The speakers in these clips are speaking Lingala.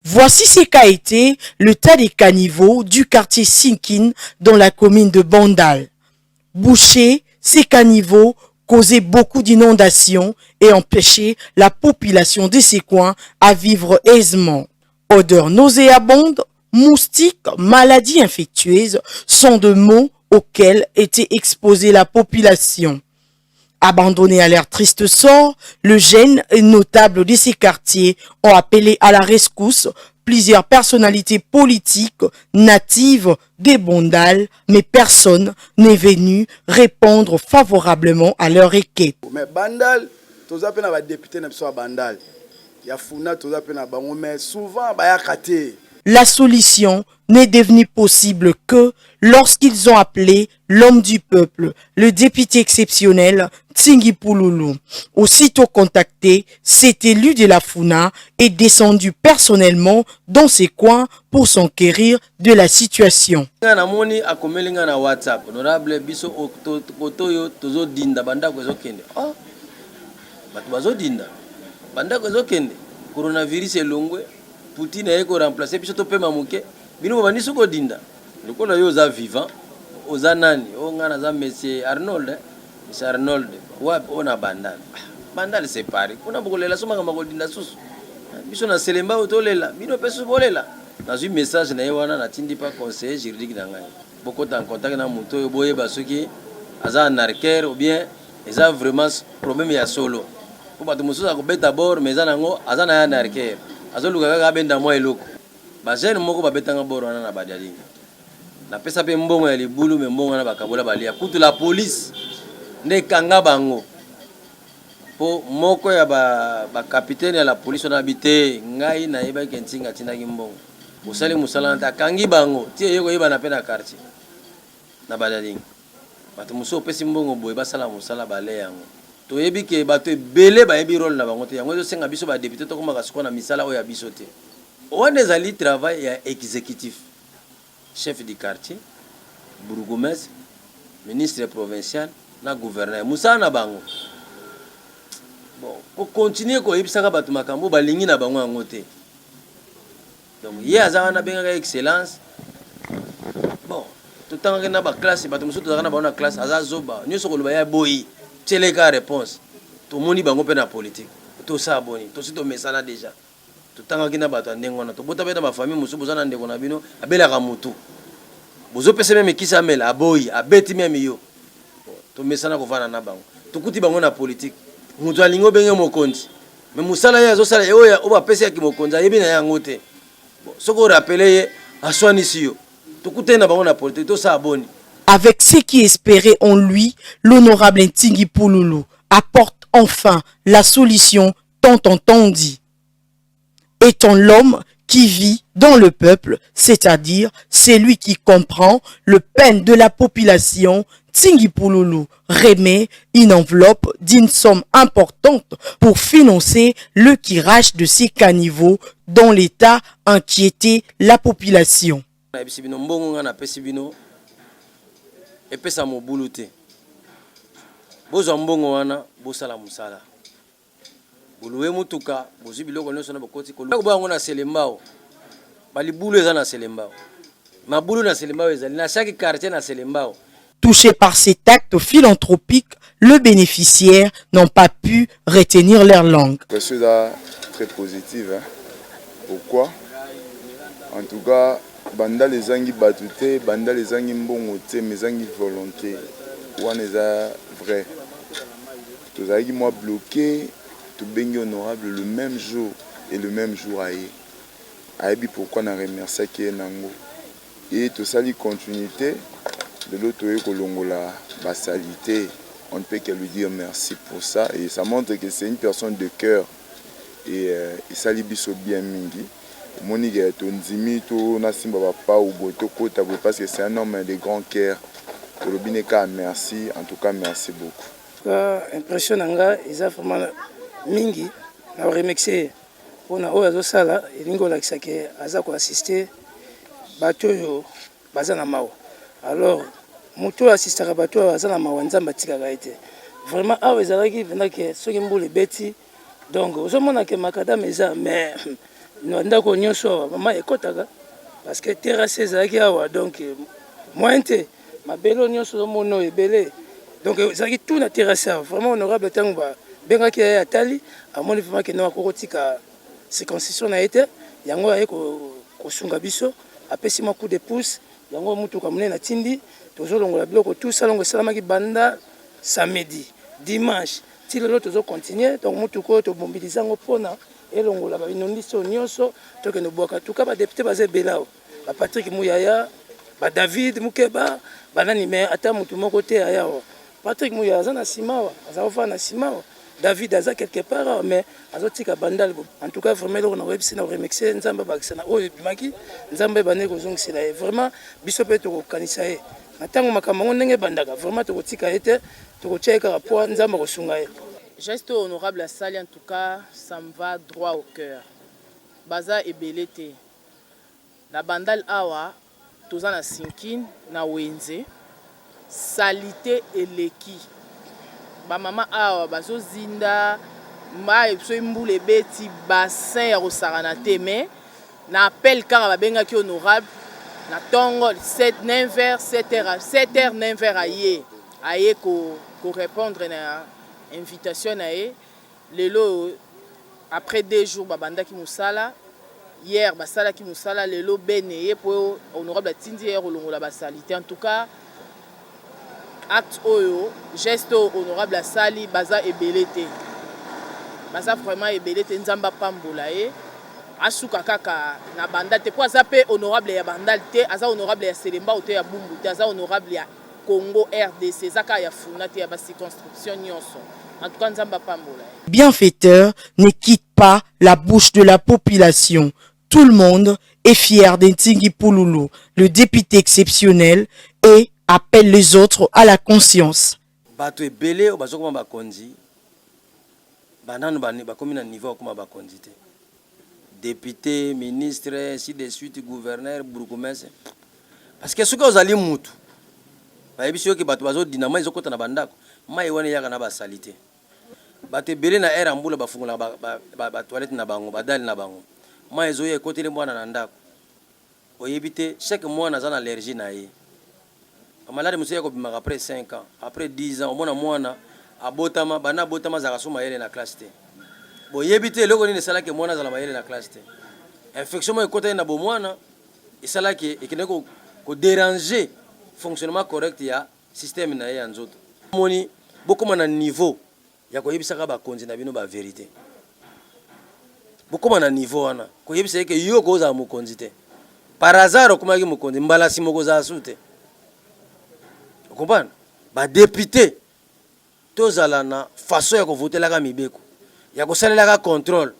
Voici ce qu'a été le tas des caniveaux du quartier Sinkin dans la commune de Bandal. Boucher, ces caniveaux causaient beaucoup d'inondations et empêchaient la population de ces coins à vivre aisément. Odeurs nauséabondes, moustiques, maladies infectieuses sont de mots auxquels était exposée la population. Abandonnés à leur triste sort, le jeune et notable de ces quartiers ont appelé à la rescousse plusieurs personnalités politiques natives des Bandal, mais personne n'est venu répondre favorablement à leur requête. Mais Bandal, tous les députés ne sont pas Bandal. Il y a Founa, tous les mais souvent, il y a Kate. La solution n'est devenue possible que lorsqu'ils ont appelé l'homme du peuple, le député exceptionnel Tsingi Pouloulou. Aussitôt contacté, cet élu de la Founa est descendu personnellement dans ces coins pour s'enquérir de la situation. Poutine a remplacé puis to pema muke bino bani suko dinda lokola yo za vivant oza nani o ngana za monsieur Arnold monsieur Arnold wa ona bandal c'est pareil kuna bokolela soma ngama kodinda susu biso na selemba otolela bino pesu bolela na zu message na yewana na tindi pa conseiller juridique na ngai bokota en contact na muto yo boye basoki aza anarquer ou bien eza vraiment problème ya solo ko bato mususu akobeta bord mais eza nango aza na anarquer azoluka kaka benda mwa eloko bajene moko babetanga boro wana na badialinga na pesa pe mbongo ya libulu me mbongo na bakabola balia kutu la police nde kanga bango po moko ya ba capitaine ya la police na bité ngai na yeba kentinga tinaki mbongo musali musala nta kangi bango tie yeko yeba na pena quartier na badialinga bato muso pesi mbongo boye basala musala bale yango toyebi ke bato ebele bayebi role na bango te yango ezosenga biso badepute tokomaka sikoyo na misala oyo ya biso te wana ezali travail ya exécutif chef du quartier bourgmestre ministre provincial na gouverneur musala na bango bon kokontinue koyebisaka bato makambo balingi na bango yango te donc ye aza wana abengaka excellence bon totangaki na baklasse bato mosusu tozalaka na bango na classe aza zoba nyonso koloba ya boyi tcheleka réponse to moni bango pe na politique to sa boni to sito mesana déjà to tanga kina bato ndengo na to bota beta ba famille musu bozana ndeko na bino abelaka mutu bozo pese même kisa mela aboyi abeti même yo to mesana ko vana na bango to kuti bango na politique mutu alingo benge mokonzi mais musala ya zo sala yo ya oba pese ya kimokonza yebi na yango te soko rappeler ye aswani siyo to kutena bango na politique to sa boni. Avec ce qui espérait en lui, l'honorable Ntingi Pouloulou apporte enfin la solution tant entendue. Étant l'homme qui vit dans le peuple, c'est-à-dire celui qui comprend le peine de la population, Tsingi Pouloulou remet une enveloppe d'une somme importante pour financer le curage de ces caniveaux dont l'État inquiétait la population. Epesa mobulu te bozwa mbongo wana bosala musala buluwe mutuka bozwi biloko nyonso na bokoti koluka bango na selembao balibulu eza na selembao mabulu na selembao ezali na chaque quartier na selembao. Touché par cet acte philanthropique, le bénéficiaire n'ont pas pu retenir leur langue. C'est très positif. Hein? Pourquoi? En tout cas, Bandal les angi batute, Bandal les angi mbongote, mes angi volonté. Ouan est vrai. Tous les moi bloqué, tout bengi honorable le même jour et le même jour aïe. Aïe pourquoi on a remercié qui est nango. Et tout ça, la continuité de l'autre Kolongola, la salité. On ne peut que lui dire merci pour ça. Et ça montre que c'est une personne de cœur. Et ça lui biso bien mingi. Monique Tonzimi, to Nasimba Papa ou Boto Kota, parce que c'est un homme de grand cœur. Robineka, merci. En tout cas, merci beaucoup. Impression nanga, ils ont vraiment mingi. Na remixé. On a oya sala, elingo la kisake, azako assister. Bato yo, bazana mao. Alors, moto assistera bato bazana mao, nzamba tika gaite. Vraiment, awe zalaki, venaki, soki mboule beti. Donc, je m'en ai que macadam mais ndako nyonso awa mama ekotaka parce que terrasse ezalaki awa donc moyen te mabele nyonso ozomona ebele donc ezalaki tout na terrasse awa vraiment honorable ntango babengaki ye atali amoni vraiment ke no akokotika circoncision na ye te yango aye kosunga biso apesi mwa coup de pouce yango mutuka monene atindi tozolongola biloko tout salongo esalamaki banda samedi dimanche ti lelo tozocontinue donc mutuka oyo tomobilize yango mpona elongola bainondisi oyo nyonso tokende bwaka tuka badepute baza ebele awa bapatrik muyaya badavid mukeba banani me ata mutu moko te aya awa patrik muyaya aza na nsima awa aza kofaa na nsima awa david aza quelque part awa mais azotika bandal en tout cas vraiment eloko na koyebisi na koremercie nzambe abakisa na oyo ebimaki nzambe ebandeki kozongisela ye vraiment biso mpe tokokanisa ye na ntango makambo yango ndenge ebandaka vraiment tokotika ye te tokotia ye kaka po nzambe akosunga ye. Geste honorable à Sali, en tout cas, ça me va droit au cœur. Baza et belete. La bandale awa, toza na sinkin, na wenze, salité et leki. Ba mama awa, bazo zinda, ma epso imboule beti, bassin ya rosarana te, mais na appel car ba benga ki honorable, na tongo 7 9h, 7h 9h aye ko répondre na invitation na ye lelo après 2 jours babanda ki musala hier basala ki musala lelo bene ye po honorable atindi hier olongola basalite en tout cas acte oyo geste honorable asali baza ebele te baza vraiment ebele te nzamba pambola ye asuka kaka na banda te po aza pe honorable ya bandal te aza honorable ya Selemba ote ya Bumbu te aza honorable ya Congo RDC zaka ya funa te ya ba circonscription nyonso. En tout cas, nzamba pambola. Bienfaiteur ne quitte pas la bouche de la population. Tout le monde est fier d'Ntingi Pouloulou, le député exceptionnel, et appelle les autres à la conscience. Bato ebele o bazoko ba konzi. Bananu ba komi na niveau kuma ba konzi te. Député, ministre, ainsi de suite, gouverneur, bourgmestre. Parce que ce que vous allez mutu. Ba ebiso ke bato bazo dinama izokota na bandako. Mai wana yaka na ba salite. Bato ebele na era mbula bafungula ba toilette na bango, badali na bango. Mai ezo ye kotele mwana na ndako. Oyebite chaque mois na zana allergie na ye. Amalade musu yako bimaka après 5 ans, après 10 ans, omona mwana abotama bana botama zaka soma yele na classe te. Boyebite loko nini sala ke mwana zala mayele na classe te. Infection mo ekota na bo mwana esala ke ekineko ko déranger fonctionnement correct ya système na ye nzoto. Moni bokoma na niveau ya koyebisaka ba konzi na bino ba vérité. Bokoma na niveau wana koyebisa ke yo koza mokonzi te. Par hasard okomaki mokonzi mbala simoko za asute. Okompana ba député tozala na façon ya ko voter la ka mibeko. Ya ko salela ka contrôle.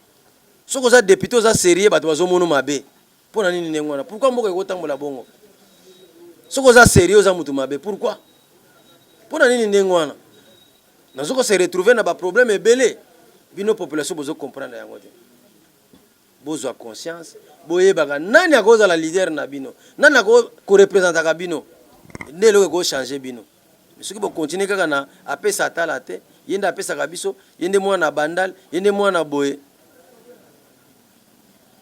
Soko za député za sérieux bato bazomona mabe. Pona nini nengwana? Pourquoi mboko ekotambola bongo? Soko za sérieux za mutu mabe. Pourquoi? Pona nini ndengwana? Nazoko se retrouver na ba problème ebele. Bino population bozo comprendre yango te. Bozo conscience, boyebaka nani akoza la leader na bino. Nani ko représenter ka bino. Ndelo ko changer bino. Mais ce qui va continuer kaka na apesa tala te, yenda apesa ka biso, yende mwana bandal, yende mwana boye.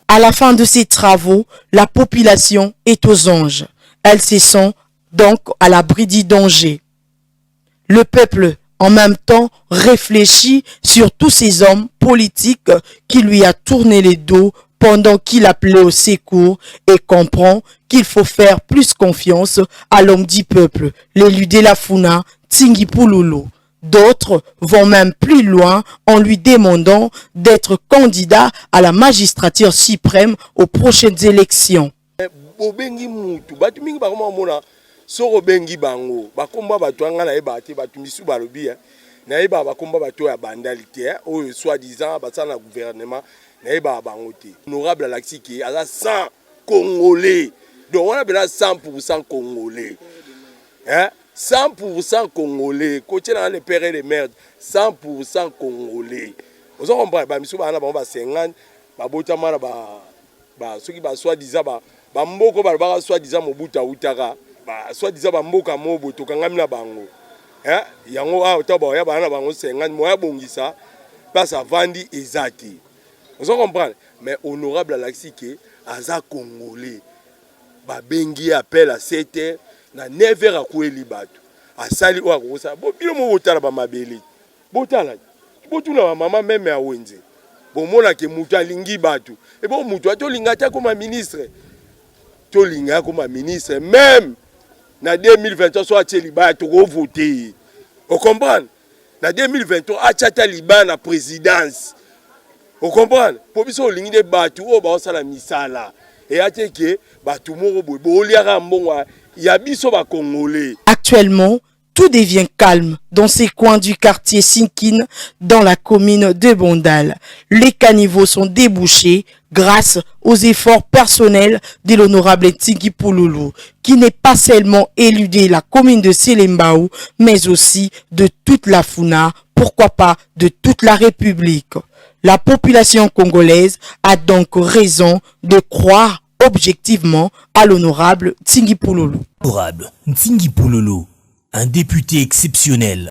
À la fin de ces travaux, la population est aux anges. Elle se sent donc à l'abri du danger. Le peuple, en même temps, réfléchit sur tous ces hommes politiques qui lui a tourné le dos pendant qu'il appelait au secours et comprend qu'il faut faire plus confiance à l'homme du peuple, l'élu de la Funa, Ntingi Pouloulou. D'autres vont même plus loin en lui demandant d'être candidat à la magistrature suprême aux prochaines élections. Obengi mutu batu mingi bakoma mona soko bengi bango bakomba batu anga na yeba te batu misu balobi na yeba bakomba batu ya bandalité oyo soi-disant basala na gouvernement na yeba bango te. Honorable Laxiki aza 100 congolais donc on a bien 100% congolais 100% congolais côté dans les pères et les mères 100% congolais vous comprenez ba misu bana bango ba 50 ba botama na ba ceux qui ba soi-disant ba mboko ba soi-disant mobuta utaka ba soi-disant ba mboka mobo tokangami na bango yango a otaba ya bana bango 50 moya bongisa place avandi ezati Vous comprenez? Mais honorable Alaxike, aza Congolais. Babengi appel à 7h, na 9h à Koueli Bato. A sali ou à Rosa. Bon, il m'a otala ba mabeli. Botala. Botula maman même à Wenze. Bon, mona ke mutu alingi Bato. Et bon, mutu ato lingata comme ministre. To linga comme ministre. Même, na 2023, soit Tcheliba, to go voter. Vous comprenez? Na 2023, achata Liban na présidence. Vous comprenez? Pour biso lingi de Bato, o ba osala misala. Et ateke Bato moko boy, bo liara mbonga, ya biso ba Congolais. Actuellement, tout devient calme dans ces coins du quartier Sinkine, dans la commune de Bondal. Les caniveaux sont débouchés grâce aux efforts personnels de l'honorable Tingui Pouloulou, qui n'est pas seulement éludé la commune de Selembao, mais aussi de toute la Funa, pourquoi pas de toute la République. La population congolaise a donc raison de croire objectivement à l'honorable Tingui Pouloulou. Honorable Tingui Pouloulou, un député exceptionnel.